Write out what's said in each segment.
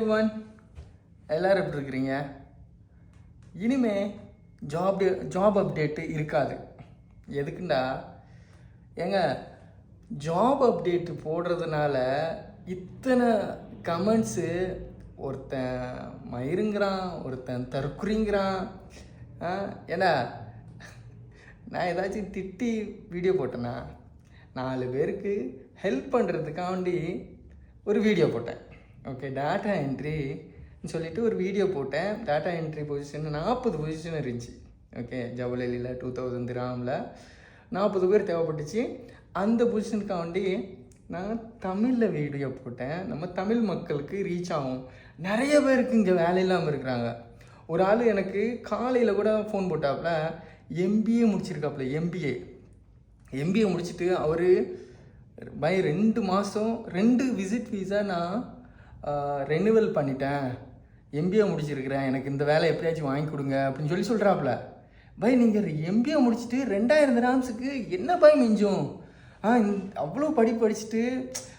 everyone, எல்லாரும் எப்படி இருக்கிறீங்க? இனிமே ஜாப் அப்டேட்டு இருக்காது. எதுக்குண்டா ஏங்க ஜாப் அப்டேட்டு போடுறதுனால இத்தனை கமெண்ட்ஸு, ஒருத்தன் மயிருங்கிறான், ஒருத்தன் தற்குறிங்கிறான். ஏன்னா நான் ஏதாச்சும் திட்டி வீடியோ போட்டேன்னா 4 பேருக்கு ஹெல்ப் பண்ணுறதுக்காண்டி ஒரு வீடியோ போட்டேன். ஓகே, டேட்டா என்ட்ரின்னு சொல்லிட்டு ஒரு வீடியோ போட்டேன். டேட்டா என்ட்ரி பொசிஷன் 40 பொசிஷன் இருந்துச்சு. ஓகே, ஜவுளியில் 2000 திராமில் 40 பேர் தேவைப்பட்டுச்சு. அந்த பொசிஷனுக்காண்டி நான் தமிழில் வீடியோ போட்டேன். நம்ம தமிழ் மக்களுக்கு ரீச் ஆகும். நிறைய பேருக்கு இங்கே வேலை இல்லாமல் இருக்கிறாங்க. ஒரு ஆள் எனக்கு காலையில் கூட ஃபோன் போட்டாப்புல, எம்பிஏ முடிச்சிருக்காப்புல. எம்பிஏ முடிச்சுட்டு அவர் 2 மாதம் 2 விசிட் வீஸா நான் ரெனிவல் பண்ணிட்டேன், எம்பிஏ முடிச்சிருக்கிறேன், எனக்கு இந்த வேலை எப்படியாச்சும் வாங்கி கொடுங்க அப்படின்னு சொல்கிறாப்புல. நீங்கள் எம்பிஏ முடிச்சுட்டு 2000 திராம்ஸுக்கு என்ன மிஞ்சும்? அவ்வளோ படிச்சுட்டு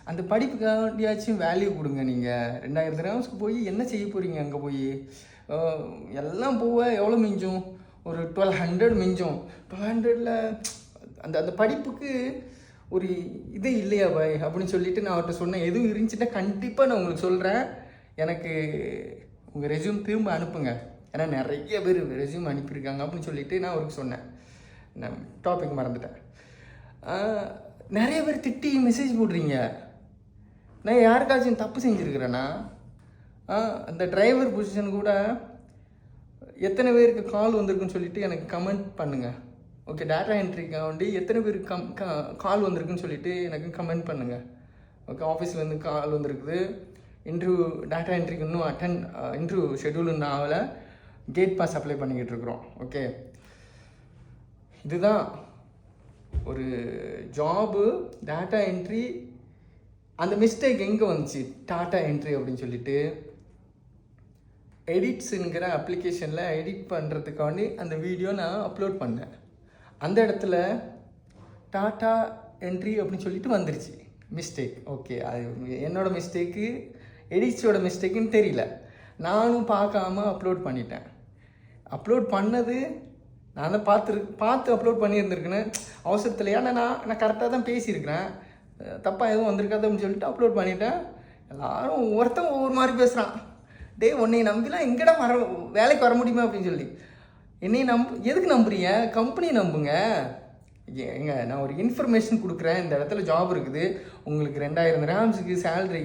அந்த படிப்புக்காண்டியாச்சும் வேல்யூ கொடுங்க. நீங்கள் 2000 திராம்ஸுக்கு போய் என்ன செய்ய போகிறீங்க? அங்கே போய் எல்லாம் போக எவ்வளோ மிஞ்சும்? ஒரு 1200 மிஞ்சும். 1200ல் அந்த அந்த படிப்புக்கு ஒரு இது இல்லையா அப்படின்னு சொல்லிட்டு நான் அவர்கிட்ட சொன்னேன். எதுவும் இருந்துச்சுன்னா கண்டிப்பாக நான் உங்களுக்கு சொல்கிறேன், எனக்கு உங்கள் ரெஸ்யூம் திரும்ப அனுப்புங்க, ஏன்னா நிறைய பேர் ரெஸ்யூம் அனுப்பியிருக்காங்க அப்படின்னு சொல்லிட்டு நான் அவருக்கு சொன்னேன். நான் டாபிக் மறந்துட்டேன். நிறைய பேர் திட்டி மெசேஜ் போடுறீங்க. நான் யாருக்காச்சும் தப்பு செஞ்சுருக்கிறேன்னா, அந்த டிரைவர் பொசிஷன் கூட எத்தனை பேருக்கு கால் வந்திருக்குன்னு சொல்லிட்டு எனக்கு கமெண்ட் பண்ணுங்கள். ஓகே, டேட்டா என்ட்ரிக்காண்டி எத்தனை பேருக்கு கால் வந்திருக்குன்னு சொல்லிட்டு எனக்கு கமெண்ட் பண்ணுங்கள். ஓகே, ஆஃபீஸ்லேருந்து கால் வந்திருக்குது. இன்டர்வியூ டேட்டா என்ட்ரிக்கு இன்னும் இன்டர்வியூ ஷெட்யூல் இன்னும் ஆகலை. கேட் பாஸ் அப்ளை பண்ணிக்கிட்டு இருக்கிறோம். ஓகே, இதுதான் ஒரு ஜாபு. டேட்டா என்ட்ரி அந்த மிஸ்டேக் எங்கே வந்துச்சு? டாட்டா என்ட்ரி அப்படின்னு சொல்லிட்டு எடிட்ஸுங்கிற அப்ளிகேஷனில் எடிட் பண்ணுறதுக்காண்டி அந்த வீடியோ நான் அப்லோட் பண்ணேன். அந்த இடத்துல டாட்டா என்ட்ரி அப்படின்னு சொல்லிட்டு வந்துருச்சு மிஸ்டேக். ஓகே, அது என்னோடய மிஸ்டேக்கு, எடிட்ஸோட மிஸ்டேக்குன்னு தெரியல. நானும் பார்க்காம அப்லோட் பண்ணிட்டேன். அப்லோட் பண்ணது நான் தான் பார்த்து அப்லோட் பண்ணியிருந்துருக்கேன்னு அவசரத்தில். ஏன்னா நான் கரெக்டாக தான் பேசியிருக்கிறேன், தப்பாக எதுவும் வந்திருக்காது அப்படின்னு சொல்லிட்டு அப்லோட் பண்ணிட்டேன். எல்லோரும் ஒவ்வொருத்தன் ஒவ்வொரு மாதிரி பேசுகிறான். உன்னை நம்பிலாம் எங்கடா வேலைக்கு வர முடியுமா அப்படின்னு சொல்லி. என்னை எதுக்கு நம்புறீங்க? கம்பெனி நம்புங்க. ஏங்க, நான் ஒரு இன்ஃபர்மேஷன் கொடுக்குறேன், இந்த இடத்துல ஜாப் இருக்குது, உங்களுக்கு 2000 திராம்ஸுக்கு சேலரி